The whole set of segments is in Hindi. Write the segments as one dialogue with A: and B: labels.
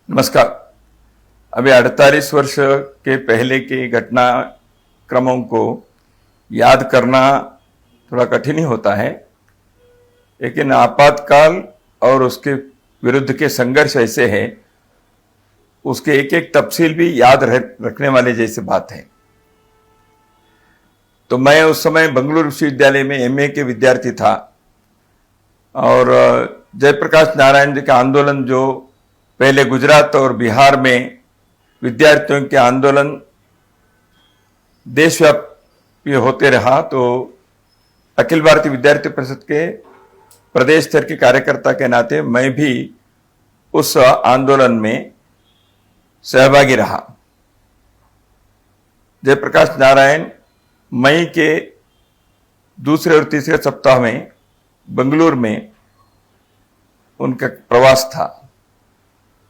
A: नमस्कार। अभी 48 वर्ष के पहले की घटना क्रमों को याद करना थोड़ा कठिन ही होता है, लेकिन आपातकाल और उसके विरुद्ध के संघर्ष ऐसे है, उसके एक एक तफसील भी याद रखने वाले जैसे बात है। तो मैं उस समय बंगलुरु विश्वविद्यालय में एमए के विद्यार्थी था और जयप्रकाश नारायण जी का आंदोलन जो पहले गुजरात और बिहार में विद्यार्थियों के आंदोलन देशव्यापी होते रहा, तो अखिल भारतीय विद्यार्थी परिषद के प्रदेश स्तर के कार्यकर्ता के नाते मैं भी उस आंदोलन में सहभागी रहा। जयप्रकाश नारायण मई के दूसरे और तीसरे सप्ताह में बेंगलुरु में उनका प्रवास था।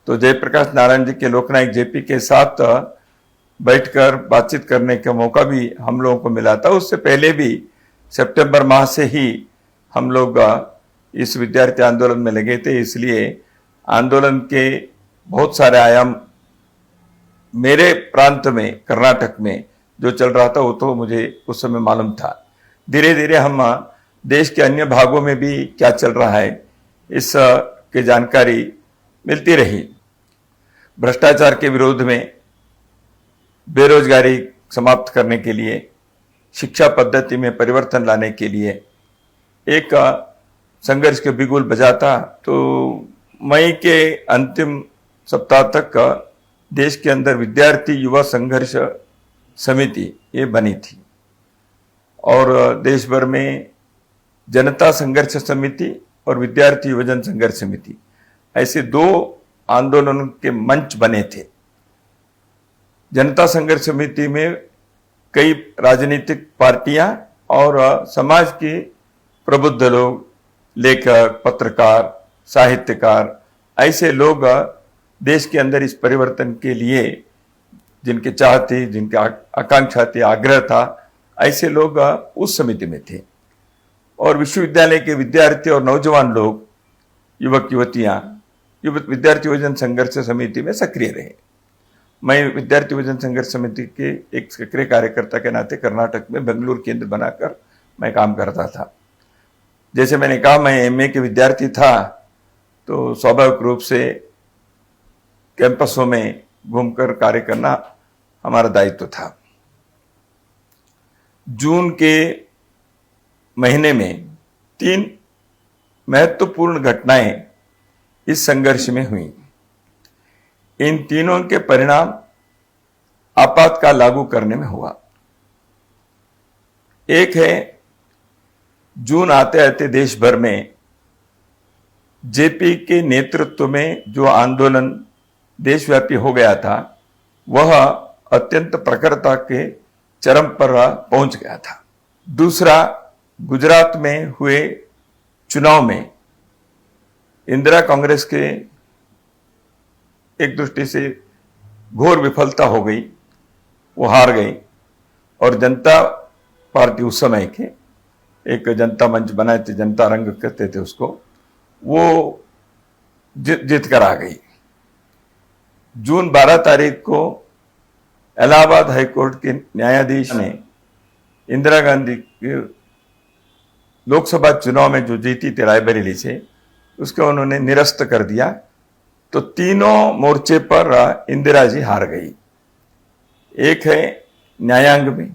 A: तो जयप्रकाश नारायण जी के लोकनायक जेपी के साथ बैठकर बातचीत करने का मौका भी हम लोगों को मिला था। उससे पहले भी सितंबर माह से ही हम लोग इस विद्यार्थी आंदोलन में लगे थे, इसलिए आंदोलन के बहुत सारे आयाम मेरे प्रांत में, कर्नाटक में जो चल रहा था वो तो मुझे उस समय मालूम था। धीरे धीरे हम देश के अन्य भागों में भी क्या चल रहा है इस की जानकारी मिलती रही। भ्रष्टाचार के विरोध में, बेरोजगारी समाप्त करने के लिए, शिक्षा पद्धति में परिवर्तन लाने के लिए एक संघर्ष के बिगुल बजाता। तो मई के अंतिम सप्ताह तक देश के अंदर विद्यार्थी युवा संघर्ष समिति ये बनी थी और देश भर में जनता संघर्ष समिति और विद्यार्थी युवजन संघर्ष समिति ऐसे दो आंदोलनों के मंच बने थे। जनता संघर्ष समिति में कई राजनीतिक पार्टियां और समाज के प्रबुद्ध लोग, लेखक, पत्रकार, साहित्यकार, ऐसे लोग देश के अंदर इस परिवर्तन के लिए जिनके चाह थी, जिनके आकांक्षा थी, आग्रह था, ऐसे लोग उस समिति में थे। और विश्वविद्यालय के विद्यार्थी और नौजवान लोग, युवक युवतियां विद्यार्थी युवजन संघर्ष समिति में सक्रिय रहे। मैं विद्यार्थी युवजन संघर्ष समिति के एक सक्रिय कार्यकर्ता के नाते कर्नाटक में बेंगलुरु केंद्र बनाकर मैं काम करता था। जैसे मैंने कहा, मैं एमए के विद्यार्थी था, तो स्वाभाविक रूप से कैंपसों में घूमकर कार्य करना हमारा दायित्व था। जून के महीने में 3 महत्वपूर्ण घटनाएं इस संघर्ष में हुई। इन तीनों के परिणाम आपातकाल लागू करने में हुआ। एक है, जून आते आते देश भर में जेपी के नेतृत्व में जो आंदोलन देशव्यापी हो गया था, वह अत्यंत प्रखरता के चरम पर पहुंच गया था। दूसरा, गुजरात में हुए चुनाव में इंदिरा कांग्रेस के एक दृष्टि से घोर विफलता हो गई, वो हार गई और जनता पार्टी उस समय के एक जनता मंच बनाए थे, जनता रंग कहते थे उसको, वो जीत कर आ गई। जून 12 तारीख को इलाहाबाद हाईकोर्ट के न्यायाधीश ने इंदिरा गांधी के लोकसभा चुनाव में जो जीती थी रायबरेली से, उसको उन्होंने निरस्त कर दिया। तो तीनों मोर्चे पर इंदिरा जी हार गई। एक है न्यायांग में,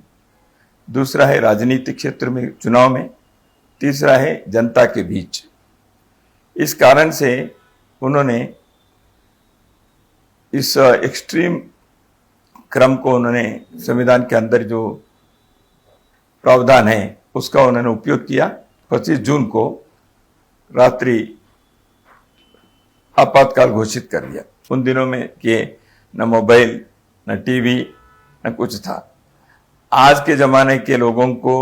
A: दूसरा है राजनीतिक क्षेत्र में चुनाव में, तीसरा है जनता के बीच। इस कारण से उन्होंने इस एक्सट्रीम क्रम को, उन्होंने संविधान के अंदर जो प्रावधान है उसका उन्होंने उपयोग किया। 25 जून को रात्रि आपातकाल घोषित कर दिया। उन दिनों में कि न मोबाइल, न टीवी, न कुछ था। आज के जमाने के लोगों को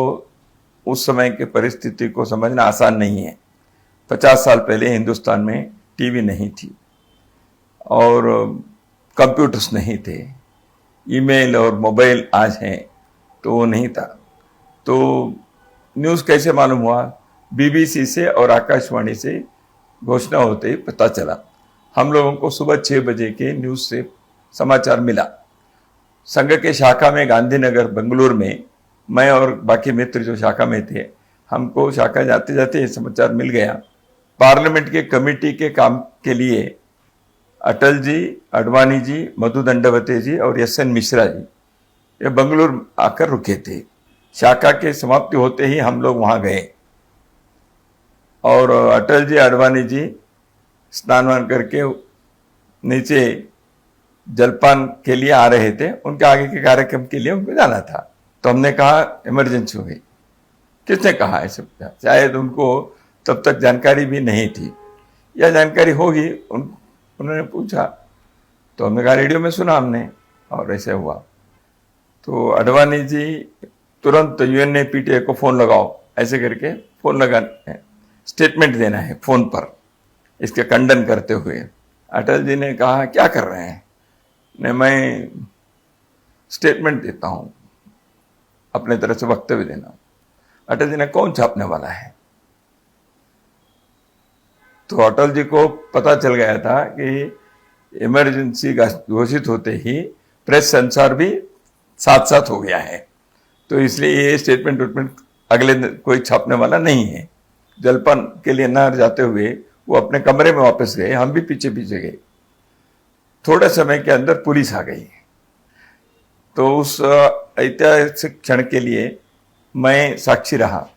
A: उस समय के परिस्थिति को समझना आसान नहीं है। 50 साल पहले हिंदुस्तान में टीवी नहीं थी और कंप्यूटर्स नहीं थे, ईमेल और मोबाइल आज हैं, तो वो नहीं था। तो न्यूज़ कैसे मालूम हुआ? बीबीसी से और आकाशवाणी से घोषणा होते ही पता चला। हम लोगों को सुबह 6 बजे के न्यूज़ से समाचार मिला। संघ के शाखा में गांधीनगर बेंगलुरु में मैं और बाकी मित्र जो शाखा में थे, हमको शाखा जाते जाते ये समाचार मिल गया। पार्लियामेंट के कमेटी के काम के लिए अटल जी, अडवाणी जी, मधु दंडवते जी और एस.एन. मिश्रा जी ये बेंगलुरु आकर रुके थे। शाखा के समाप्ति होते ही हम लोग वहां गए और अटल जी, अडवाणी जी स्नान वान करके नीचे जलपान के लिए आ रहे थे। उनके आगे के कार्यक्रम के लिए उनको जाना था। तो हमने कहा इमरजेंसी हो गई। किसने कहा ऐसे? शायद उनको तब तक जानकारी भी नहीं थी या जानकारी होगी, उन्होंने पूछा। तो हमने कहा रेडियो में सुना हमने और ऐसे हुआ। तो अडवाणी जी तुरंत UNAPTA को फोन लगाओ, ऐसे करके फोन लगाना है, स्टेटमेंट देना है फोन पर इसके खंडन करते हुए। अटल जी ने कहा क्या कर रहे हैं? ने मैं स्टेटमेंट देता हूं, अपने तरफ से वक्तव्य देना। अटल जी ने कौन छापने वाला है? तो अटल जी को पता चल गया था कि इमरजेंसी घोषित होते ही प्रेस सेंसर भी साथ साथ हो गया है, तो इसलिए ये स्टेटमेंट अगले कोई छापने वाला नहीं है। जलपान के लिए न जाते हुए वो अपने कमरे में वापस गए, हम भी पीछे पीछे गए। थोड़े समय के अंदर पुलिस आ गई। तो उस ऐतिहासिक क्षण के लिए मैं साक्षी रहा।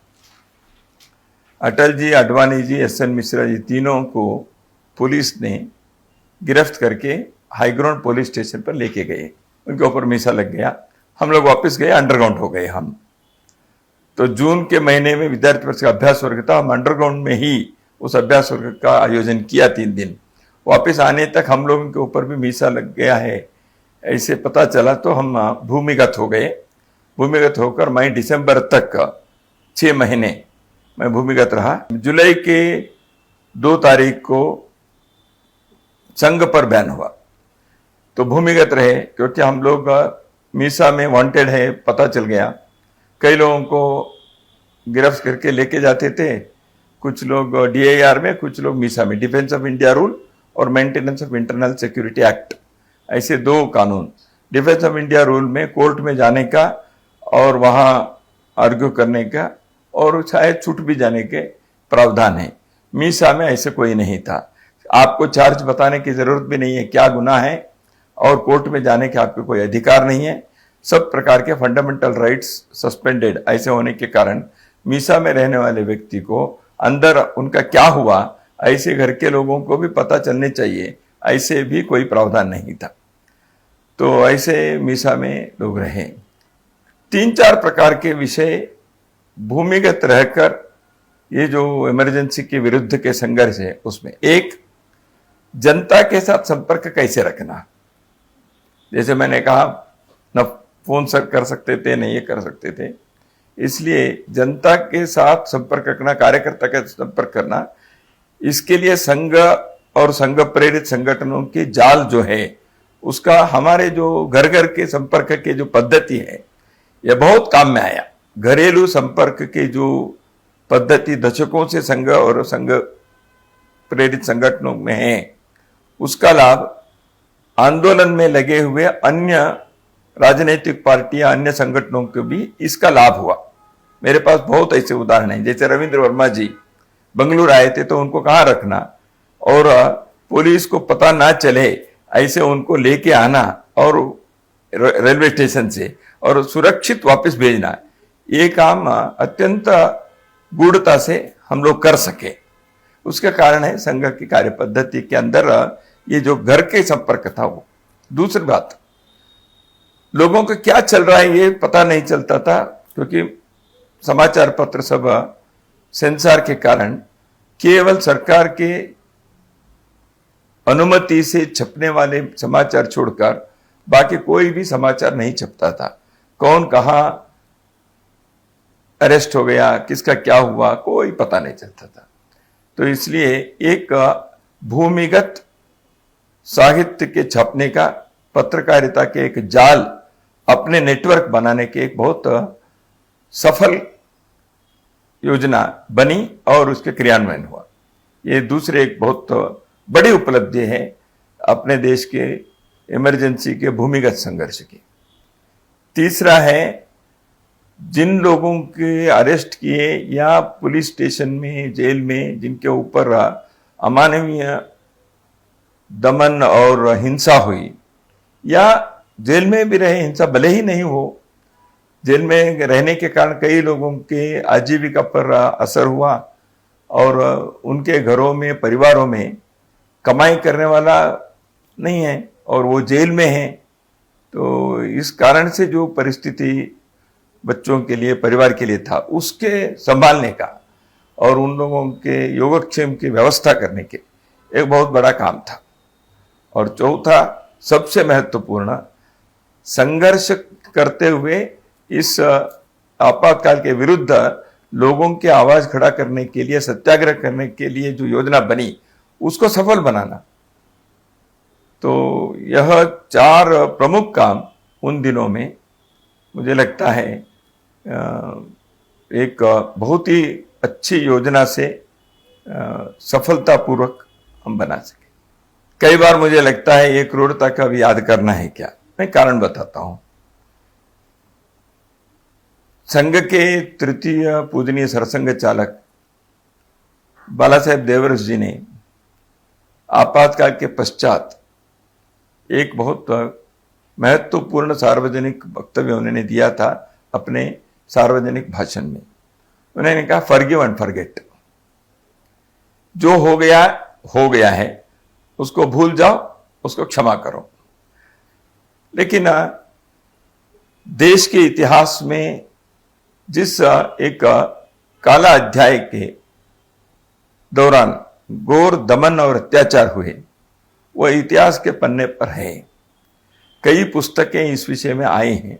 A: अटल जी, अडवाणी जी, एस.एन. मिश्रा जी तीनों को पुलिस ने गिरफ्त करके हाईग्राउंड पुलिस स्टेशन पर लेके गए। उनके ऊपर मीसा लग गया। हम लोग वापस गए, अंडरग्राउंड हो गए हम। तो जून के महीने में विद्यार्थी परिषद का अभ्यास वर्ग था। हम अंडरग्राउंड में ही उस अभ्यास वर्ग का आयोजन किया 3 दिन। वापस आने तक हम लोगों के ऊपर भी मीसा लग गया है ऐसे पता चला, तो हम भूमिगत हो गए। भूमिगत होकर मैं दिसंबर तक 6 महीने मैं भूमिगत रहा। जुलाई के 2 तारीख को संघ पर बैन हुआ, तो भूमिगत रहे क्योंकि हम लोग मीसा में वांटेड है पता चल गया। कई लोगों को गिरफ्त करके लेके जाते थे, कुछ लोग DIR में, कुछ लोग मीसा में। डिफेंस ऑफ इंडिया रूल और maintenance of internal security act, ऐसे 2 कानून। डिफेंस ऑफ इंडिया रूल में कोर्ट में जाने का और वहां आर्ग्यू करने का और शायद छूट भी जाने के प्रावधान है। मीसा में ऐसे कोई नहीं था। आपको चार्ज बताने की जरूरत भी नहीं है, क्या गुनाह है, और कोर्ट में जाने के आपको कोई अधिकार नहीं है। सब प्रकार के फंडामेंटल राइट्स सस्पेंडेड ऐसे होने के कारण मीसा में रहने वाले व्यक्ति को अंदर उनका क्या हुआ ऐसे घर के लोगों को भी पता चलने चाहिए, ऐसे भी कोई प्रावधान नहीं था। तो ऐसे मीसा में लोग रहे। 3-4 प्रकार के विषय भूमिगत रहकर ये जो इमरजेंसी के विरुद्ध के संघर्ष है उसमें, एक जनता के साथ संपर्क कैसे रखना। जैसे मैंने कहा न फोन सर कर सकते थे न ये कर सकते थे, इसलिए जनता के साथ संपर्क रखना, कार्यकर्ता के संपर्क करना, इसके लिए संघ और संघ प्रेरित संगठनों की जाल जो है उसका हमारे जो घर घर के संपर्क के जो पद्धति है यह बहुत काम में आया। घरेलू संपर्क की जो पद्धति दशकों से संघ और संघ प्रेरित संगठनों में है, उसका लाभ आंदोलन में लगे हुए अन्य राजनीतिक पार्टियां, अन्य संगठनों को भी इसका लाभ हुआ। मेरे पास बहुत ऐसे उदाहरण हैं। जैसे रविंद्र वर्मा जी बेंगलुरु आए थे तो उनको कहाँ रखना और पुलिस को पता ना चले ऐसे उनको लेके आना और रेलवे स्टेशन से और सुरक्षित वापस भेजना, ये काम अत्यंत गूढ़ता से हम लोग कर सके। उसका कारण है संघ की कार्य पद्धति के अंदर ये जो घर के संपर्क था वो। दूसरी बात, लोगों को क्या चल रहा है ये पता नहीं चलता था क्योंकि समाचार पत्र सब सेंसर के कारण केवल सरकार के अनुमति से छपने वाले समाचार छोड़कर बाकी कोई भी समाचार नहीं छपता था। कौन कहां अरेस्ट हो गया, किसका क्या हुआ, कोई पता नहीं चलता था। तो इसलिए एक भूमिगत साहित्य के छपने का, पत्रकारिता के एक जाल अपने नेटवर्क बनाने के एक बहुत सफल योजना बनी और उसके क्रियान्वयन हुआ। ये दूसरे एक बहुत बड़ी उपलब्धि है अपने देश के इमरजेंसी के भूमिगत संघर्ष की। तीसरा है, जिन लोगों के अरेस्ट किए या पुलिस स्टेशन में, जेल में जिनके ऊपर अमानवीय दमन और हिंसा हुई, या जेल में भी रहे, हिंसा भले ही नहीं हो, जेल में रहने के कारण कई लोगों के आजीविका पर असर हुआ और उनके घरों में, परिवारों में कमाई करने वाला नहीं है और वो जेल में है। तो इस कारण से जो परिस्थिति बच्चों के लिए, परिवार के लिए था, उसके संभालने का और उन लोगों के योगक्षेम की व्यवस्था करने के एक बहुत बड़ा काम था। और चौथा, सबसे महत्वपूर्ण, संघर्ष करते हुए इस आपातकाल के विरुद्ध लोगों की आवाज खड़ा करने के लिए, सत्याग्रह करने के लिए जो योजना बनी, उसको सफल बनाना। तो यह 4 प्रमुख काम उन दिनों में मुझे लगता है एक बहुत ही अच्छी योजना से सफलतापूर्वक हम बना सके। कई बार मुझे लगता है ये क्रूरता का भी याद करना है क्या। मैं कारण बताता हूं। संघ के तृतीय पूजनीय सरसंघ चालक बाला साहेब देवरस जी ने आपातकाल के पश्चात एक बहुत महत्वपूर्ण सार्वजनिक वक्तव्य उन्होंने दिया था अपने सार्वजनिक भाषण में। उन्होंने कहा, फॉरगिव एंड फॉरगेट। जो हो गया है, उसको भूल जाओ, उसको क्षमा करो। लेकिन देश के इतिहास में जिस एक काला अध्याय के दौरान घोर दमन और अत्याचार हुए, वह इतिहास के पन्ने पर है। कई पुस्तकें इस विषय में आई हैं,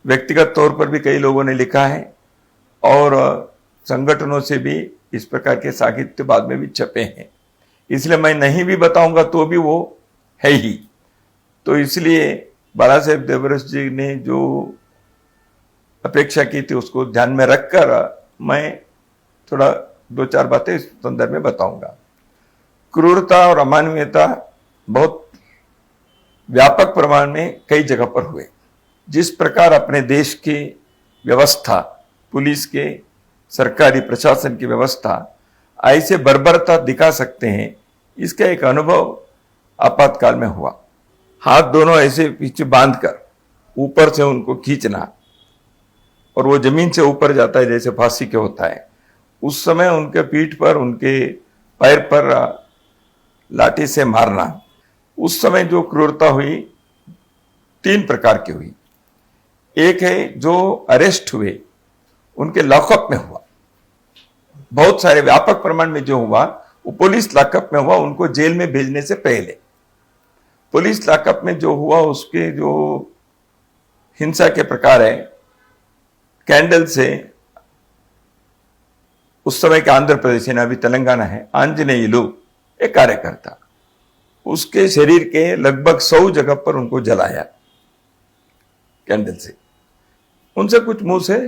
A: व्यक्तिगत तौर पर भी कई लोगों ने लिखा है और संगठनों से भी इस प्रकार के साहित्य बाद में भी छपे हैं। इसलिए मैं नहीं भी बताऊंगा तो भी वो है ही। तो इसलिए बाला साहेब देवरस जी ने जो अपेक्षा की थी उसको ध्यान में रखकर मैं थोड़ा 2-4 बातें इस संदर्भ में बताऊंगा। क्रूरता और अमानवीयता बहुत व्यापक प्रमाण में कई जगह पर हुए। जिस प्रकार अपने देश की व्यवस्था, पुलिस के, सरकारी प्रशासन की व्यवस्था ऐसे बर्बरता दिखा सकते हैं, इसका एक अनुभव आपातकाल में हुआ। हाथ दोनों ऐसे पीछे बांधकर ऊपर से उनको खींचना और वो जमीन से ऊपर जाता है जैसे फांसी के होता है। उस समय उनके पीठ पर, उनके पैर पर लाठी से मारना। उस समय जो क्रूरता हुई 3 प्रकार की हुई। एक है जो अरेस्ट हुए उनके लॉकअप में हुआ। बहुत सारे व्यापक प्रमाण में जो हुआ वो पुलिस लॉकअप में हुआ, उनको जेल में भेजने से पहले। पुलिस लॉकअप में जो हुआ उसके जो हिंसा के प्रकार है, कैंडल से उस समय के आंध्र प्रदेश है, अभी तेलंगाना है, आंजनेयुलु एक कार्यकर्ता, उसके शरीर के लगभग 100 जगह पर उनको जलाया कैंडल से। उनसे कुछ मुंह से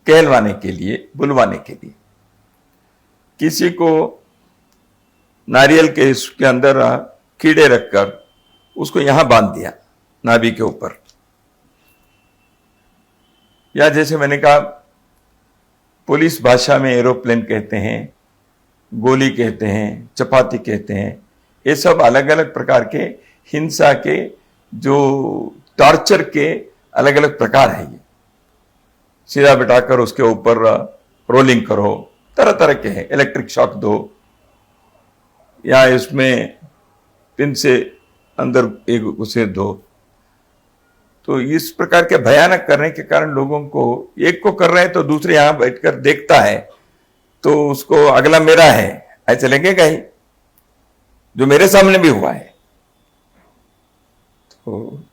A: कहलवाने के लिए, बुलवाने के लिए। किसी को नारियल के इसके अंदर कीड़े रखकर उसको यहां बांध दिया नाभि के ऊपर। या जैसे मैंने कहा, पुलिस भाषा में एरोप्लेन कहते हैं, गोली कहते हैं, चपाती कहते हैं। ये सब अलग अलग प्रकार के हिंसा के, जो टॉर्चर के अलग अलग प्रकार है। ये सीधा बिठाकर उसके ऊपर रोलिंग करो, तरह तरह के हैं। इलेक्ट्रिक शॉक दो, या इसमें पिन से अंदर एक उसे दो। तो इस प्रकार के भयानक करने के कारण लोगों को, एक को कर रहे हैं तो दूसरे यहां बैठकर देखता है तो उसको अगला मेरा है ऐसे लगेगा ही, जो मेरे सामने भी हुआ है। तो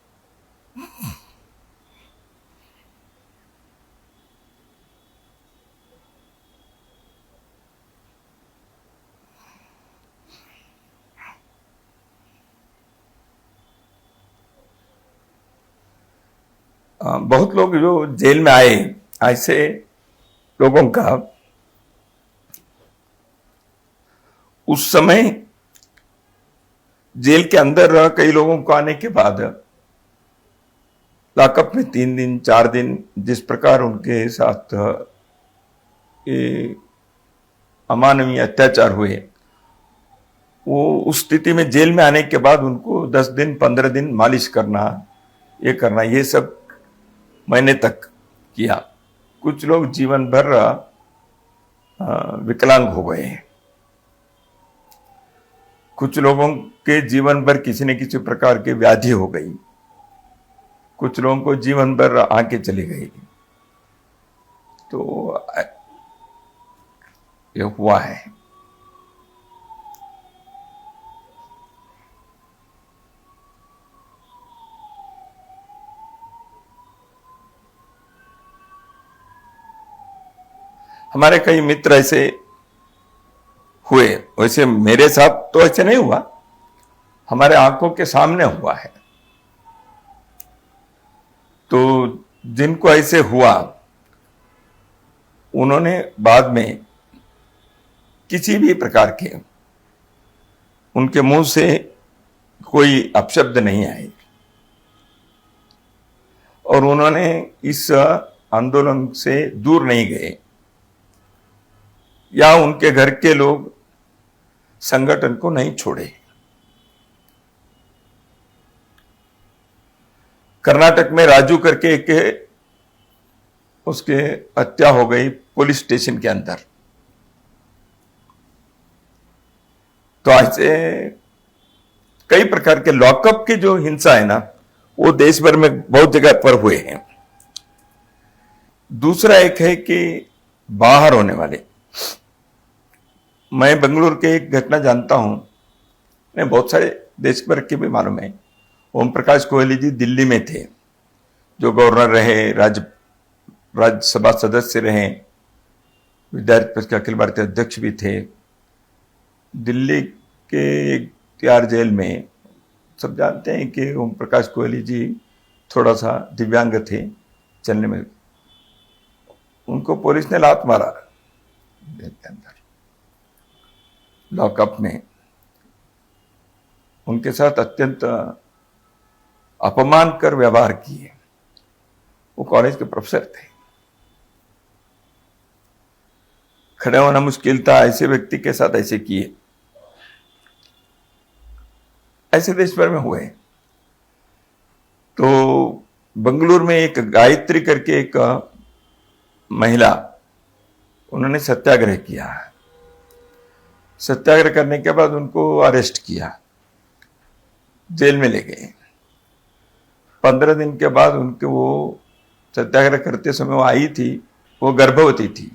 A: बहुत लोग जो जेल में आए, ऐसे लोगों का उस समय जेल के अंदर कई लोगों को आने के बाद लॉकअप में 3 दिन 4 दिन जिस प्रकार उनके साथ ये अमानवीय अत्याचार हुए, वो उस स्थिति में जेल में आने के बाद उनको 10 दिन 15 दिन मालिश करना, ये सब महीने तक किया। कुछ लोग जीवन भर विकलांग हो गए। कुछ लोगों के जीवन भर किसी न किसी प्रकार की व्याधि हो गई। कुछ लोगों को जीवन भर आंखें चली गई। तो ये हुआ है। हमारे कई मित्र ऐसे हुए, वैसे मेरे साथ तो ऐसे नहीं हुआ, हमारे आंखों के सामने हुआ है। तो जिनको ऐसे हुआ, उन्होंने बाद में किसी भी प्रकार के उनके मुंह से कोई अपशब्द नहीं आए और उन्होंने इस आंदोलन से दूर नहीं गए, या उनके घर के लोग संगठन को नहीं छोड़े। कर्नाटक में राजू करके एक उसके हत्या हो गई पुलिस स्टेशन के अंदर। तो ऐसे कई प्रकार के लॉकअप की जो हिंसा है ना, वो देश भर में बहुत जगह पर हुए हैं। दूसरा एक है कि बाहर होने वाले, मैं बेंगलुरु के एक घटना जानता हूं, मैं बहुत सारे देश भर के भी मालूम है। ओम प्रकाश कोहली जी दिल्ली में थे, जो गवर्नर रहे, राज्यसभा सदस्य रहे, विद्यार्थी परिषद के अखिल भारतीय अध्यक्ष भी थे। दिल्ली के एक तिहाड़ जेल में सब जानते हैं कि ओम प्रकाश कोहली जी थोड़ा सा दिव्यांग थे, चलने में। उनको पुलिस ने लात मारा जेल के अंदर, लॉकअप में। उनके साथ अत्यंत अपमानकर व्यवहार किए। वो कॉलेज के प्रोफेसर थे। खड़े होना मुश्किल था, ऐसे व्यक्ति के साथ ऐसे किए। ऐसे देश भर में हुए। तो बेंगलुरु में एक गायत्री करके एक महिला, उन्होंने सत्याग्रह किया। सत्याग्रह करने के बाद उनको अरेस्ट किया, जेल में ले गए। 15 दिन के बाद उनके, वो सत्याग्रह करते समय वो आई थी, वो गर्भवती थी,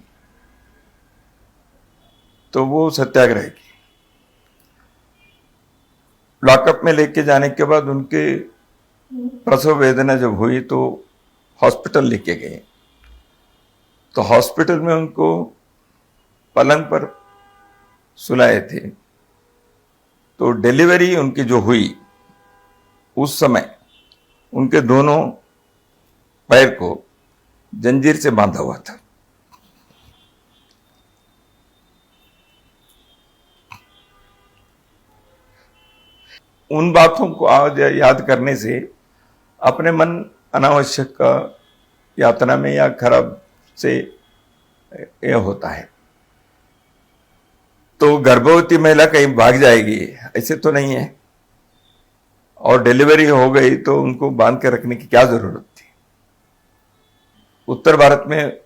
A: तो वो सत्याग्रह की। लॉकअप में लेके जाने के बाद उनके प्रसव वेदना जब हुई तो हॉस्पिटल लेके गए। तो हॉस्पिटल में उनको पलंग पर सुलाए थे। तो डिलीवरी उनकी जो हुई, उस समय उनके दोनों पैर को जंजीर से बांधा हुआ था। उन बातों को आज याद करने से अपने मन अनावश्यक यातना में या खराब से यह होता है। तो गर्भवती महिला कहीं भाग जाएगी, ऐसे तो नहीं है। और डिलीवरी हो गई तो उनको बांध के रखने की क्या जरूरत थी। उत्तर भारत में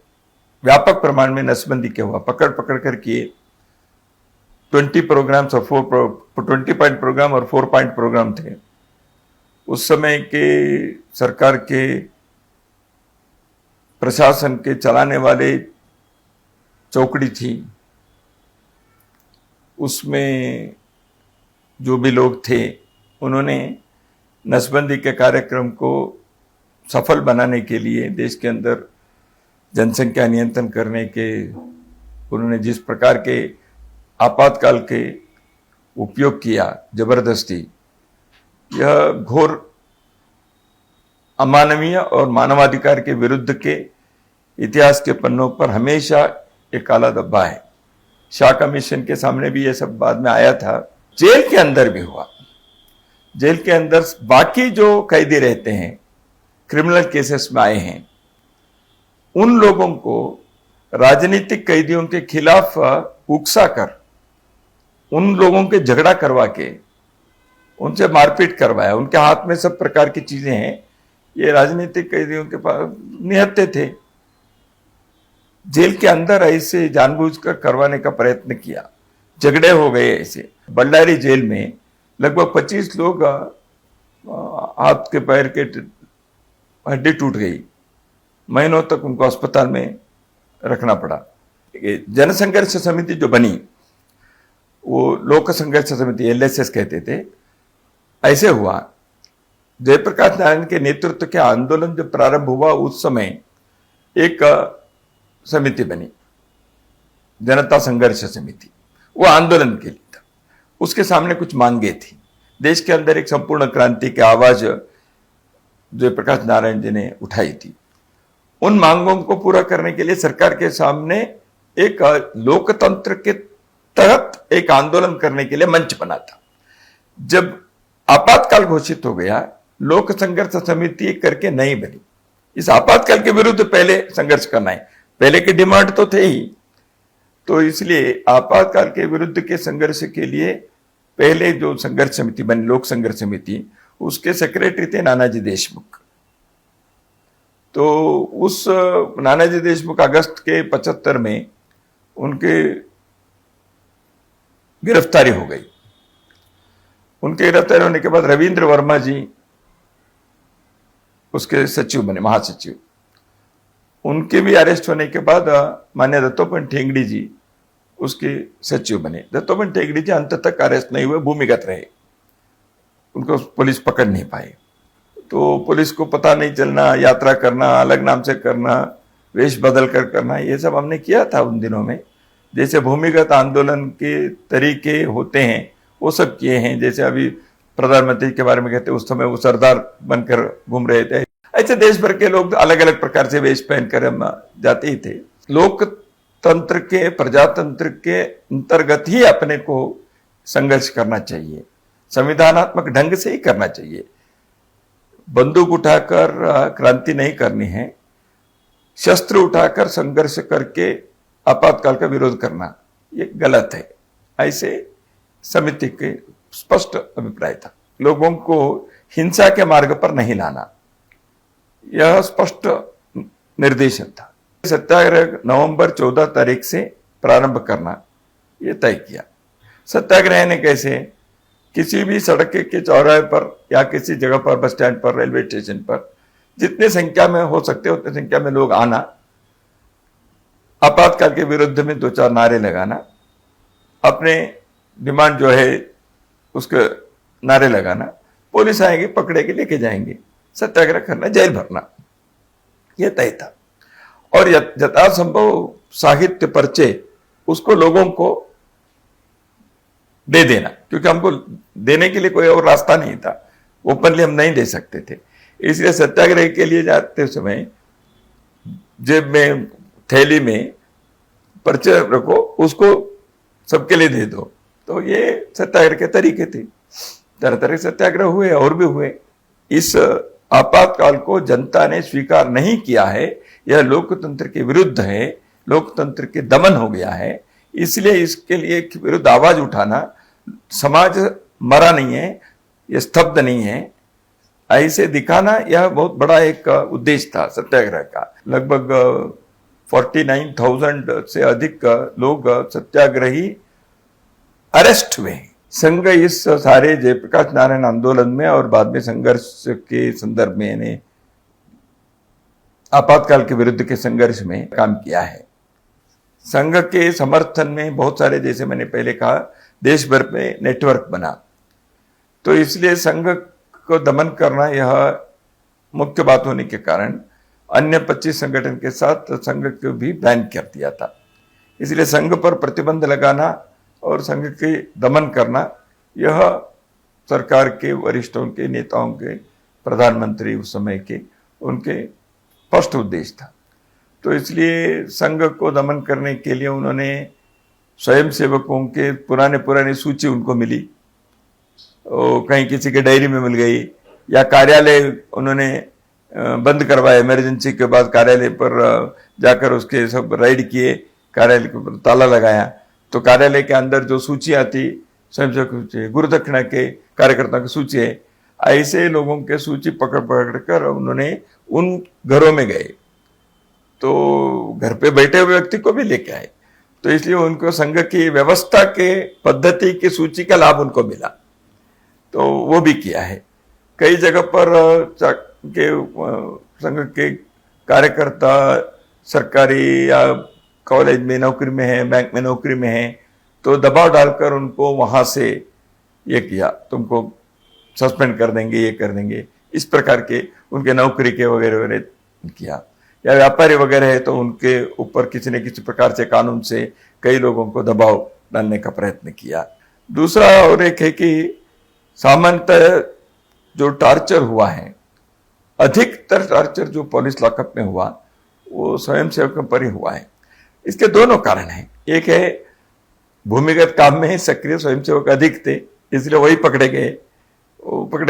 A: व्यापक प्रमाण में नसबंदी क्या हुआ, पकड़ पकड़ कर किए। 20 प्रोग्राम्स और 20 पॉइंट प्रोग्राम और 4 पॉइंट प्रोग्राम थे। उस समय के सरकार के प्रशासन के चलाने वाले चौकड़ी थी, उसमें जो भी लोग थे, उन्होंने नसबंदी के कार्यक्रम को सफल बनाने के लिए देश के अंदर जनसंख्या नियंत्रण करने के उन्होंने जिस प्रकार के आपातकाल के उपयोग किया, जबरदस्ती, यह घोर अमानवीय और मानवाधिकार के विरुद्ध के इतिहास के पन्नों पर हमेशा एक काला धब्बा है। शाह कमीशन के सामने भी यह सब बाद में आया था, जेल के अंदर भी हुआ। जेल के अंदर बाकी जो कैदी रहते हैं, क्रिमिनल केसेस में आए हैं, उन लोगों को राजनीतिक कैदियों के खिलाफ उकसा कर, उन लोगों के झगड़ा करवा के उनसे मारपीट करवाया। उनके हाथ में सब प्रकार की चीजें हैं। ये राजनीतिक कैदियों के पास निहत्थे थे। जेल के अंदर ऐसे जानबूझकर करवाने का प्रयत्न किया, झगड़े हो गए। ऐसे बल्लारी जेल में लगभग 25 लोग हाथ के पैर के हड्डी टूट गई, महीनों तक उनको अस्पताल में रखना पड़ा। जनसंघर्ष समिति जो बनी वो लोक संघर्ष समिति, LSS कहते थे। ऐसे हुआ, जयप्रकाश नारायण के नेतृत्व के आंदोलन जब प्रारंभ हुआ उस समय एक समिति बनी, जनता संघर्ष समिति। वो आंदोलन के लिए था। उसके सामने कुछ मांगे थी। देश के अंदर एक संपूर्ण क्रांति की आवाज जयप्रकाश नारायण जी ने उठाई थी। उन मांगों को पूरा करने के लिए सरकार के सामने एक लोकतंत्र के तहत एक आंदोलन करने के लिए मंच बना था। जब आपातकाल घोषित हो गया, लोक संघर्ष समिति करके नहीं बनी। इस आपातकाल के विरुद्ध पहले संघर्ष करना है, पहले के डिमांड तो थे ही। तो इसलिए आपातकाल के विरुद्ध के संघर्ष के लिए पहले जो संघर्ष समिति बनी, लोक संघर्ष समिति, उसके सेक्रेटरी थे नानाजी देशमुख। तो उस नानाजी देशमुख अगस्त के 75 में उनके गिरफ्तारी हो गई। उनके गिरफ्तारी होने के बाद रविंद्र वर्मा जी उसके सचिव बने, महासचिव। उनके भी अरेस्ट होने के बाद माननीय दत्तोपंत ठेंगड़ी जी उसके सचिव बने। दत्तोपंत ठेंगड़ी जी अंत तक अरेस्ट नहीं हुए, भूमिगत रहे। उनको पुलिस पकड़ नहीं पाई। तो पुलिस को पता नहीं चलना, यात्रा करना, अलग नाम से करना, वेश बदल कर करना, ये सब हमने किया था उन दिनों में। जैसे भूमिगत आंदोलन के तरीके होते हैं वो सब किए हैं। जैसे अभी प्रधानमंत्री के बारे में कहते हैं, उस समय वो सरदार बनकर घूम रहे थे। ऐसे देश भर के लोग अलग अलग प्रकार से वेश पहनकर हम जाते ही थे। लोकतंत्र के, प्रजातंत्र के अंतर्गत ही अपने को संघर्ष करना चाहिए, संविधानात्मक ढंग से ही करना चाहिए। बंदूक उठाकर क्रांति नहीं करनी है, शस्त्र उठाकर संघर्ष करके आपातकाल का विरोध करना ये गलत है। ऐसे समिति के स्पष्ट अभिप्राय था। लोगों को हिंसा के मार्ग पर नहीं लाना, यह स्पष्ट निर्देशन था। सत्याग्रह नवंबर 14 तारीख से प्रारंभ करना यह तय किया। सत्याग्रह ने कैसे, किसी भी सड़क के चौराहे पर या किसी जगह पर, बस स्टैंड पर, रेलवे स्टेशन पर जितने संख्या में हो सकते उतने संख्या में लोग आना, आपातकाल के विरुद्ध में 2-4 नारे लगाना, अपने डिमांड जो है उसके नारे लगाना, पुलिस आएगी, पकड़ेगी, लेके जाएंगे, सत्याग्रह करना, जेल भरना, यह तय था। और यथासंभव साहित्य पर्चे उसको लोगों को दे देना, क्योंकि हमको देने के लिए कोई और रास्ता नहीं था, ओपनली हम नहीं दे सकते थे। इसलिए सत्याग्रह के लिए जाते समय जेब में, थैली में पर्चे रखो, उसको सबके लिए दे दो। तो ये सत्याग्रह के तरीके थे। तरह तरह के सत्याग्रह हुए और भी हुए। इस आपातकाल को जनता ने स्वीकार नहीं किया है, यह लोकतंत्र के विरुद्ध है, लोकतंत्र के दमन हो गया है। इसलिए इसके लिए विरुद्ध आवाज उठाना, समाज मरा नहीं है, यह स्तब्ध नहीं है, ऐसे दिखाना, यह बहुत बड़ा एक उद्देश्य था सत्याग्रह का। लगभग 49,000 से अधिक लोग सत्याग्रही अरेस्ट हुए। संघ इस सारे जयप्रकाश नारायण आंदोलन में और बाद में संघर्ष के संदर्भ में यानी आपातकाल के विरुद्ध के संघर्ष में काम किया है। संघ के समर्थन में बहुत सारे, जैसे मैंने पहले कहा, देश भर में नेटवर्क बना। तो इसलिए संघ को दमन करना यह मुख्य बात होने के कारण अन्य 25 संगठन के साथ संघ को भी बैन कर दिया था। इसलिए संघ पर प्रतिबंध लगाना और संघ के दमन करना यह सरकार के वरिष्ठों के, नेताओं के, प्रधानमंत्री उस समय के, उनके स्पष्ट उद्देश्य था। तो इसलिए संघ को दमन करने के लिए उन्होंने स्वयंसेवकों के पुराने सूची उनको मिली, वो कहीं किसी के डायरी में मिल गई, या कार्यालय उन्होंने बंद करवाया, इमरजेंसी के बाद कार्यालय पर जाकर उसके सब राइड किए, कार्यालय के ऊपर ताला लगाया, तो कार्यालय के अंदर जो सूचियां थी स्वयंसेवक सूची, गुरुदक्षिणा के कार्यकर्ताओं की सूची है, ऐसे लोगों के सूची पकड़ पकड़ कर उन्होंने उन घरों में गए, तो घर पे बैठे हुए व्यक्ति को भी लेके आए। तो इसलिए उनको संघ की व्यवस्था के पद्धति की सूची का लाभ उनको मिला, तो वो भी किया है। कई जगह पर संघ के कार्यकर्ता सरकारी या कॉलेज में नौकरी में है, बैंक में नौकरी में है, तो दबाव डालकर उनको वहां से ये किया, तुमको सस्पेंड कर देंगे, ये कर देंगे, इस प्रकार के उनके नौकरी के वगैरह वगैरह किया। या व्यापारी वगैरह है तो उनके ऊपर किसी न किसी प्रकार से कानून से कई लोगों को दबाव डालने का प्रयत्न किया। दूसरा और एक है कि सामान्यतः जो टार्चर हुआ है, अधिकतर टार्चर जो पुलिस लॉकअप में हुआ वो स्वयंसेवकों पर ही हुआ है। इसके दोनों कारण हैं। एक है भूमिगत काम में सक्रिय स्वयंसेवक अधिक थे, इसलिए वही पकड़े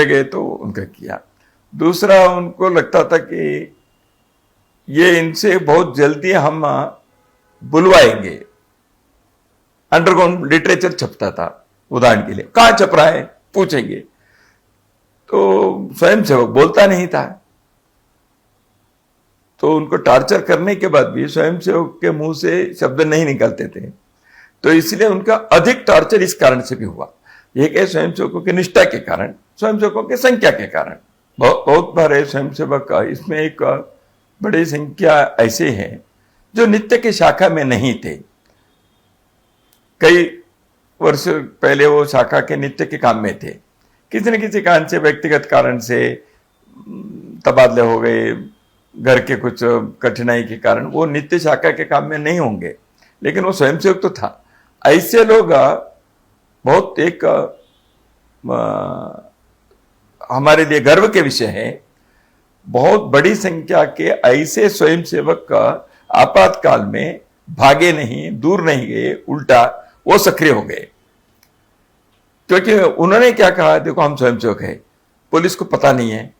A: गए तो उनका किया। दूसरा, उनको लगता था कि ये इनसे बहुत जल्दी हम बुलवाएंगे। अंडरग्राउंड लिटरेचर छपता था, उदाहरण के लिए, कहां छप रहा है पूछेंगे, तो स्वयंसेवक बोलता नहीं था, तो उनको टार्चर करने के बाद भी स्वयंसेवक के मुंह से शब्द नहीं निकलते थे, तो इसलिए उनका अधिक टार्चर इस कारण से भी हुआ। एक है स्वयंसेवकों की निष्ठा के कारण, स्वयंसेवकों की संख्या के कारण। बहुत बार स्वयंसेवक का इसमें एक बड़ी संख्या ऐसे हैं जो नित्य की शाखा में नहीं थे। कई वर्ष पहले वो शाखा के नित्य के काम में थे, किसी न किसी कारण से, व्यक्तिगत कारण से तबादले हो गए, घर के कुछ कठिनाई के कारण वो नित्य शाखा के काम में नहीं होंगे, लेकिन वो स्वयंसेवक तो था। ऐसे लोग बहुत एक हमारे लिए गर्व के विषय है। बहुत बड़ी संख्या के ऐसे स्वयंसेवक का आपातकाल में भागे नहीं, दूर नहीं गए, उल्टा वो सक्रिय हो गए, क्योंकि उन्होंने क्या कहा, देखो हम स्वयंसेवक है, पुलिस को पता नहीं है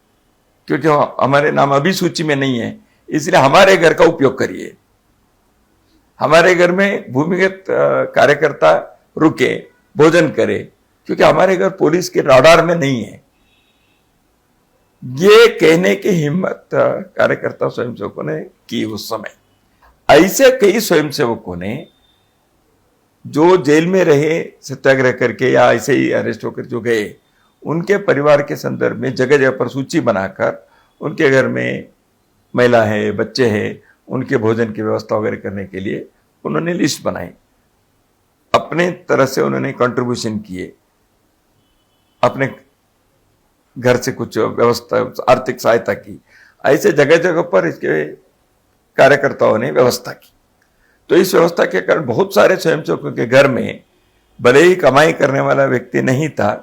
A: क्योंकि हमारे नाम अभी सूची में नहीं है, इसलिए हमारे घर का उपयोग करिए। हमारे घर में भूमिगत कार्यकर्ता रुके, भोजन करे, क्योंकि हमारे घर पुलिस के राडार में नहीं है। ये कहने की हिम्मत कार्यकर्ता स्वयंसेवकों ने की उस समय। ऐसे कई स्वयंसेवकों ने जो जेल में रहे सत्याग्रह करके या ऐसे ही अरेस्ट होकर जो गए, उनके परिवार के संदर्भ में जगह जगह पर सूची बनाकर उनके घर में महिला है, बच्चे हैं, उनके भोजन की व्यवस्था वगैरह करने के लिए उन्होंने लिस्ट बनाई। अपने तरह से उन्होंने कंट्रीब्यूशन किए, अपने घर से कुछ व्यवस्था, आर्थिक सहायता की। ऐसे जगह जगह पर इसके कार्यकर्ताओं ने व्यवस्था की। तो इस व्यवस्था के कारण बहुत सारे स्वयंसेवकों के घर में भले ही कमाई करने वाला व्यक्ति नहीं था,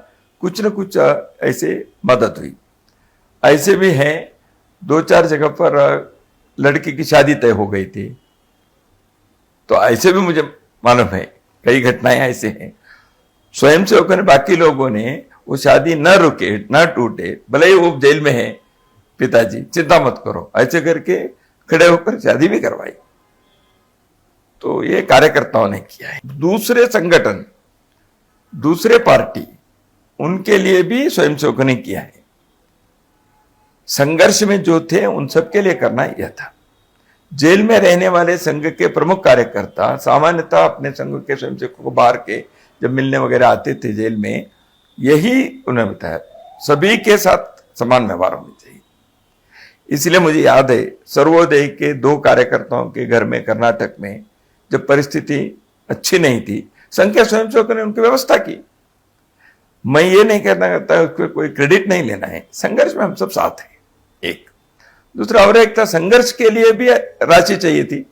A: कुछ न कुछ ऐसे मदद हुई। ऐसे भी हैं, 2-4 जगह पर लड़की की शादी तय हो गई थी, तो ऐसे भी मुझे मालूम है, कई घटनाएं ऐसे हैं। स्वयंसेवकों ने, बाकी लोगों ने वो शादी न रुके, न टूटे, भले ही वो जेल में है, पिताजी चिंता मत करो, ऐसे करके खड़े होकर शादी भी करवाई। तो ये कार्यकर्ताओं ने किया है। दूसरे संगठन, दूसरे पार्टी, उनके लिए भी स्वयंसेवकों ने किया है। संघर्ष में जो थे उन सबके लिए करना यह था। जेल में रहने वाले संघ के प्रमुख कार्यकर्ता सामान्यतः अपने संघ के स्वयंसेवकों को बाहर के जब मिलने वगैरह आते थे जेल में, यही उन्होंने बताया, सभी के साथ समान व्यवहार होना चाहिए। इसलिए मुझे याद है, सर्वोदय के 2 कार्यकर्ताओं के घर में कर्नाटक में जब परिस्थिति अच्छी नहीं थी, संघ के स्वयंसेवकों ने उनकी व्यवस्था की। मैं ये नहीं कहना चाहता, उसको कोई क्रेडिट नहीं लेना है, संघर्ष में हम सब साथ हैं। एक दूसरा और एक था, संघर्ष के लिए भी राशि चाहिए थी,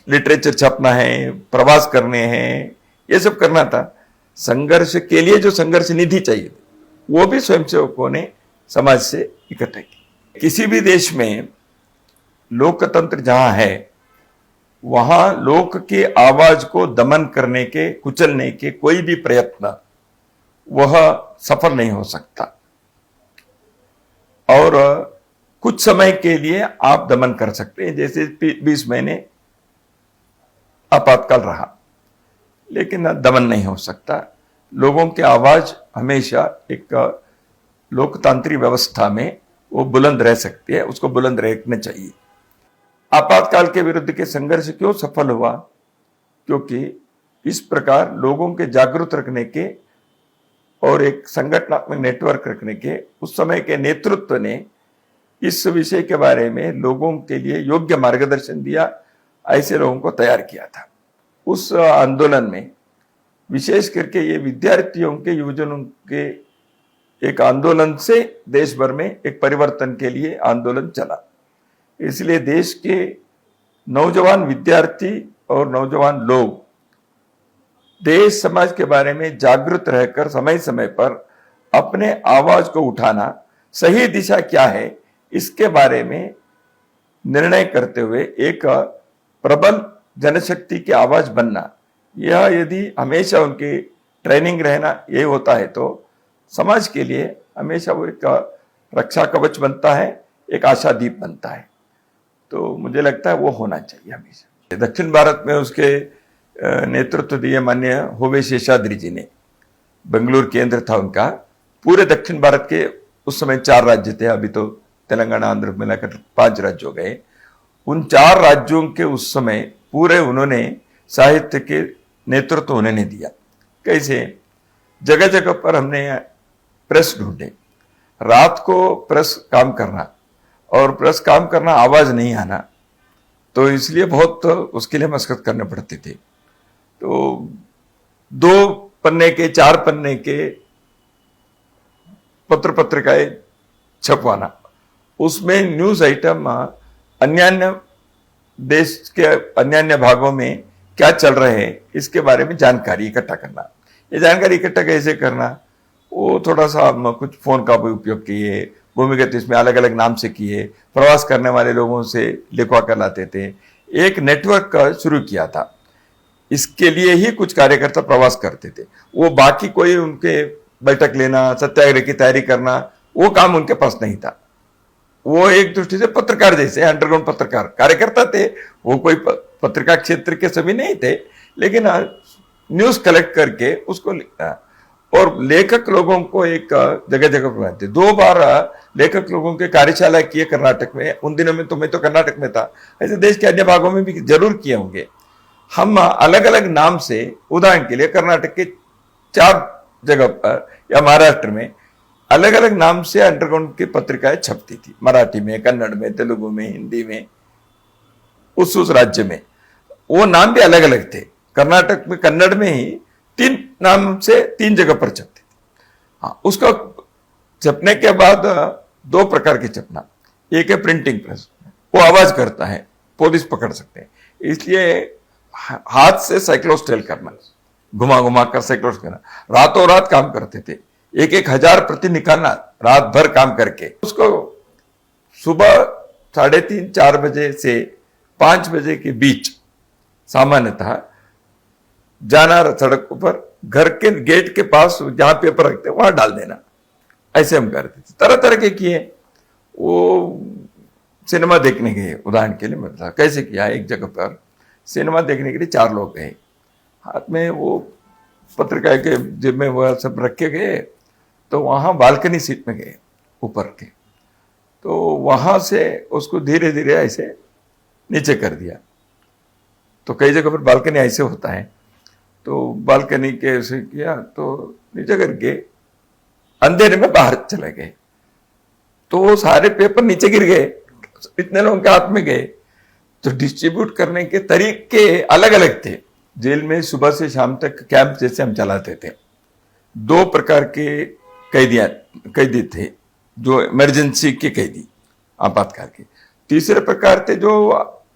A: लिटरेचर छपना है, प्रवास करने हैं, ये सब करना था। संघर्ष के लिए जो संघर्ष निधि चाहिए, वो भी स्वयंसेवकों ने समाज से इकट्ठा की। किसी भी देश में लोकतंत्र जहां है, वहां लोक की आवाज को दमन करने के, कुचलने के कोई भी प्रयत्न वह सफल नहीं हो सकता। और कुछ समय के लिए आप दमन कर सकते हैं, जैसे 20 महीने आपातकाल रहा, लेकिन दमन नहीं हो सकता। लोगों की आवाज हमेशा एक लोकतांत्रिक व्यवस्था में वो बुलंद रह सकती है, उसको बुलंद रखना चाहिए। आपातकाल के विरुद्ध के संघर्ष क्यों सफल हुआ? क्योंकि इस प्रकार लोगों के जागरूक रखने के और एक संगठनात्मक नेटवर्क रखने के उस समय के नेतृत्व ने इस विषय के बारे में लोगों के लिए योग्य मार्गदर्शन दिया, ऐसे लोगों को तैयार किया था। उस आंदोलन में विशेष करके ये विद्यार्थियों के, युवजनों के एक आंदोलन से देश भर में एक परिवर्तन के लिए आंदोलन चला। इसलिए देश के नौजवान विद्यार्थी और नौजवान लोग देश समाज के बारे में जागरूक रहकर समय समय पर अपने आवाज को उठाना, सही दिशा क्या है इसके बारे में निर्णय करते हुए एक प्रबल जनशक्ति की आवाज बनना, यह यदि हमेशा उनकी ट्रेनिंग रहना ये होता है तो समाज के लिए हमेशा वो एक रक्षा कवच बनता है, एक आशादीप बनता है। तो मुझे लगता है वो होना चाहिए हमेशा। दक्षिण भारत में उसके नेतृत्व दिए माननीय होवे शेषाद्री जी ने, बेंगलुरु केंद्र था उनका। पूरे दक्षिण भारत के उस समय 4 राज्य थे, अभी तो तेलंगाना आंध्र मिलाकर 5 राज्य हो गए। उन 4 राज्यों के उस समय पूरे उन्होंने साहित्य के नेतृत्व उन्होंने दिया। कैसे? जगह जगह पर हमने प्रेस ढूंढे, रात को प्रेस काम करना, और प्रेस काम करना आवाज नहीं आना, तो इसलिए बहुत उसके लिए मशक्कत करने पड़ती थी। तो 2 पन्ने के 4 पन्ने के पत्र पत्रिकाएं छपवाना, उसमें न्यूज आइटम अन्य देश के अन्य भागों में क्या चल रहे हैं इसके बारे में जानकारी इकट्ठा करना। ये जानकारी इकट्ठा कैसे करना, वो थोड़ा सा हम कुछ फोन का भी उपयोग किए, भूमिगत इसमें अलग अलग नाम से किए, प्रवास करने वाले लोगों से लिखवा कर लाते थे, एक नेटवर्क शुरू किया था। इसके लिए ही कुछ कार्यकर्ता प्रवास करते थे। वो बाकी कोई उनके बैठक लेना, सत्याग्रह की तैयारी करना, वो काम उनके पास नहीं था। वो एक दृष्टि से पत्रकार जैसे अंडरग्राउंड पत्रकार कार्यकर्ता थे। वो कोई पत्रिका क्षेत्र के सभी नहीं थे, लेकिन न्यूज कलेक्ट करके उसको लिखना, और लेखक लोगों को एक जगह जगह पर बनाते। 2 बार लेखक लोगों के कार्यशाला किए कर्नाटक में। उन दिनों में तो मैं तो कर्नाटक में था, ऐसे देश के अन्य भागों में भी जरूर किए होंगे। हम अलग अलग नाम से, उदाहरण के लिए कर्नाटक के 4 जगह पर या महाराष्ट्र में अलग अलग नाम से अंडरग्राउंड की पत्रिकाएं छपती थी, मराठी में, कन्नड़ में, तेलुगु में, हिंदी में। उस राज्य में वो नाम भी अलग अलग थे। कर्नाटक में कन्नड़ में ही 3 नाम से 3 जगह पर छपते थे। हाँ, उसका छपने के बाद 2 प्रकार के छपना। एक है प्रिंटिंग प्रेस, वो आवाज करता है, पुलिस पकड़ सकते हैं, इसलिए हाथ से साइक्लोस्टेल करना, घुमा घुमा कर साइक्लोस्टेल करना। रातों रात काम करते थे, 1,000 प्रति निकालना रात भर काम करके। उसको सुबह 3:30-4 बजे से 5 बजे के बीच सामान्यतः जाना, सड़क पर घर के गेट के पास जहां पेपर रखते वहां डाल देना। ऐसे हम करते थे। तरह तरह के किए। वो सिनेमा देखने गए, उदाहरण के लिए मतलब कैसे किया, एक जगह पर सिनेमा देखने के लिए 4 लोग गए, हाथ में वो पत्रिका के जेब में वह सब रखे गए, तो वहां बालकनी सीट में गए ऊपर के, तो वहां से उसको धीरे धीरे ऐसे नीचे कर दिया। तो कई जगह पर बालकनी ऐसे होता है, तो बालकनी के ऐसे किया तो नीचे करके अंधेरे में बाहर चले गए, तो वो सारे पेपर नीचे गिर गए, इतने लोगों के हाथ में गए। तो डिस्ट्रीब्यूट करने के तरीके अलग अलग थे। जेल में सुबह से शाम तक कैंप जैसे हम चलाते थे। 2 प्रकार के कैदी थे, जो इमरजेंसी के कैदी, आपातकाल के। तीसरे प्रकार थे जो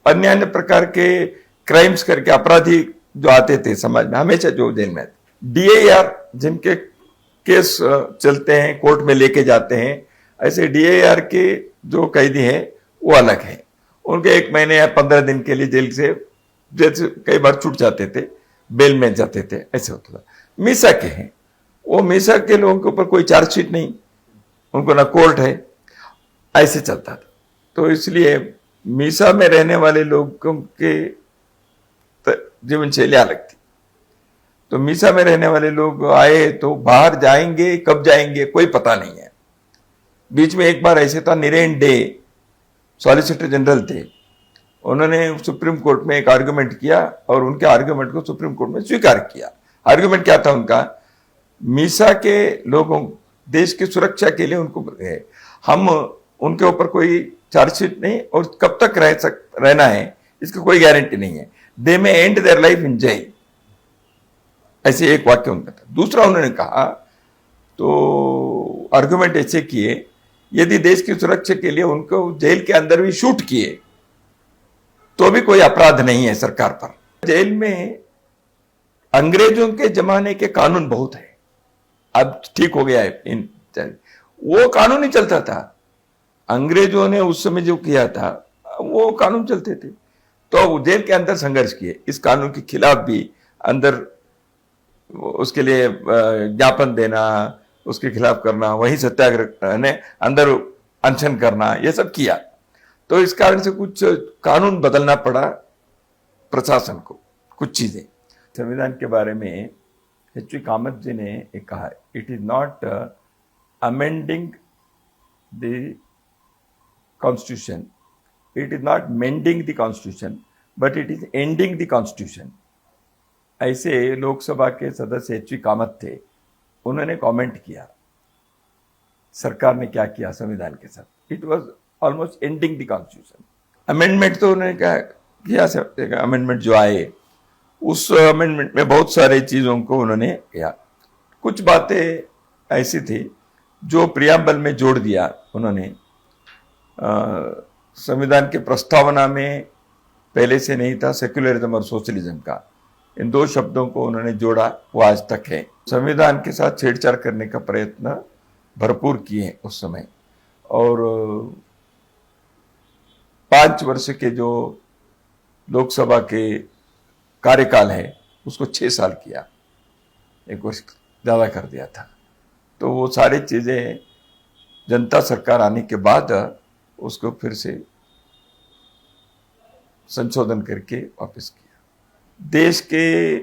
A: अन्य प्रकार के क्राइम्स करके अपराधी जो आते थे समाज में, हमेशा जो जेल में DAR, जिनके केस चलते हैं, कोर्ट में लेके जाते हैं, ऐसे DAR के जो कैदी हैं वो अलग है। उनके 1 महीने या 15 दिन के लिए जेल से जैसे कई बार छूट जाते थे, बेल में जाते थे, ऐसे होता था। मीसा के हैं, वो मीसा के लोगों के ऊपर कोई चार्जशीट नहीं, उनको ना कोर्ट है, ऐसे चलता था। तो इसलिए मीसा में रहने वाले लोगों के जीवन शैली अलग थी। तो मीसा में रहने वाले लोग आए तो बाहर जाएंगे, कब जाएंगे कोई पता नहीं है। बीच में एक बार ऐसे था, नीरेन डे सॉलिसिटर जनरल थे, उन्होंने सुप्रीम कोर्ट में एक आर्गुमेंट किया और उनके आर्गुमेंट को सुप्रीम कोर्ट में स्वीकार किया। आर्गुमेंट क्या था उनका? मीसा के लोगों देश की सुरक्षा के लिए उनको हम उनके ऊपर कोई चार्जशीट नहीं और कब तक रहना है इसकी कोई गारंटी नहीं है। The men and their life in jail, ऐसे एक वाक्य उनका था। दूसरा उन्होंने कहा, तो आर्गुमेंट ऐसे किए, यदि देश की सुरक्षा के लिए उनको जेल के अंदर भी शूट किए तो भी कोई अपराध नहीं है सरकार पर। जेल में अंग्रेजों के जमाने के कानून बहुत है, अब ठीक हो गया है, वो कानून ही चलता था। अंग्रेजों ने उस समय जो किया था वो कानून चलते थे। तो जेल के अंदर संघर्ष किए, इस कानून के खिलाफ भी अंदर उसके लिए ज्ञापन देना, उसके खिलाफ करना, वही सत्याग्रह ने अंदर अनशन करना, यह सब किया। तो इस कारण से कुछ कानून बदलना पड़ा प्रशासन को, कुछ चीजें। संविधान के बारे में एच.वी. कामत जी ने एक कहा, it is not amending the constitution, it is not mending the constitution, but it is ending the constitution. ऐसे लोकसभा के सदस्य एच.वी. कामत थे, उन्होंने कमेंट किया सरकार ने क्या किया संविधान के साथ। It was almost ending the constitution. Amendment तो उन्होंने क्या किया, अमेंडमेंट जो आए उस अमेंडमेंट में बहुत सारे चीजों को उन्होंने किया। कुछ बातें ऐसी थी जो प्रियम्बल में जोड़ दिया उन्होंने। संविधान के प्रस्तावना में पहले से नहीं था, सेक्युलरिज्म और सोशलिज्म का, इन दो शब्दों को उन्होंने जोड़ा, वो आज तक है। संविधान के साथ छेड़छाड़ करने का प्रयत्न भरपूर किए उस समय, और 5 वर्ष के जो लोकसभा के कार्यकाल है उसको 6 साल किया, 1 वर्ष ज्यादा कर दिया था। तो वो सारी चीजें जनता सरकार आने के बाद उसको फिर से संशोधन करके वापस किया। देश के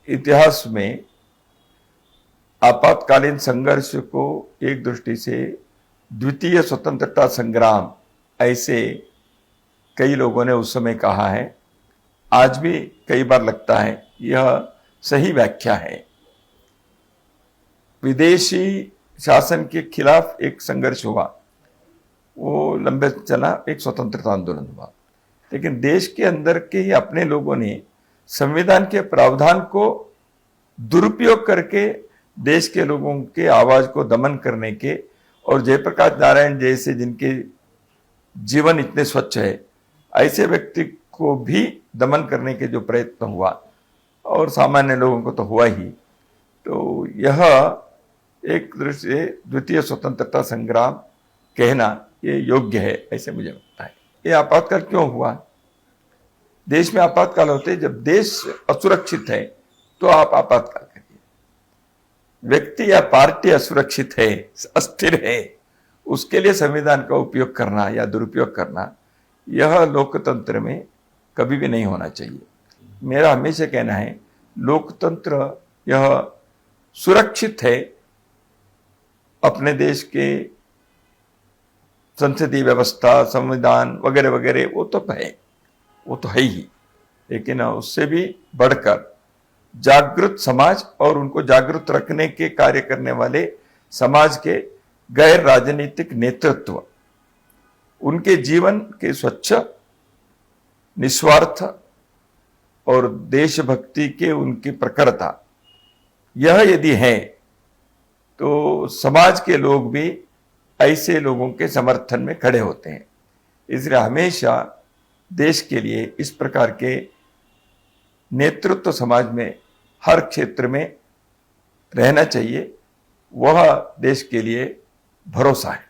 A: इतिहास में आपातकालीन संघर्ष को एक दृष्टि से द्वितीय स्वतंत्रता संग्राम ऐसे कई लोगों ने उस समय कहा है। आज भी कई बार लगता है यह सही व्याख्या है। विदेशी शासन के खिलाफ एक संघर्ष हुआ, वो लंबे चला, एक स्वतंत्रता आंदोलन हुआ, लेकिन देश के अंदर के ही अपने लोगों ने संविधान के प्रावधान को दुरुपयोग करके देश के लोगों के आवाज को दमन करने के, और जयप्रकाश नारायण जैसे जिनके जीवन इतने स्वच्छ है ऐसे व्यक्ति को भी दमन करने के जो प्रयत्न हुआ, और सामान्य लोगों को तो हुआ ही, तो यह एक दृष्टि से द्वितीय स्वतंत्रता संग्राम कहना ये योग्य है, ऐसे मुझे लगता है। ये आपातकाल क्यों हुआ? देश में आपातकाल होते जब देश असुरक्षित है तो आप आपातकाल करिए। व्यक्ति या पार्टी असुरक्षित है, अस्थिर है, उसके लिए संविधान का उपयोग करना या दुरुपयोग करना यह लोकतंत्र में कभी भी नहीं होना चाहिए। मेरा हमेशा कहना है लोकतंत्र यह सुरक्षित है, अपने देश के संसदीय व्यवस्था, संविधान वगैरह वगैरह वो तो है ही, लेकिन उससे भी बढ़कर जागृत समाज और उनको जागृत रखने के कार्य करने वाले समाज के गैर राजनीतिक नेतृत्व, उनके जीवन के स्वच्छ, निस्वार्थ और देशभक्ति के उनकी प्रखरता, यह यदि है तो समाज के लोग भी ऐसे लोगों के समर्थन में खड़े होते हैं। इसलिए हमेशा देश के लिए इस प्रकार के नेतृत्व समाज में हर क्षेत्र में रहना चाहिए। वह देश के लिए भरोसा है।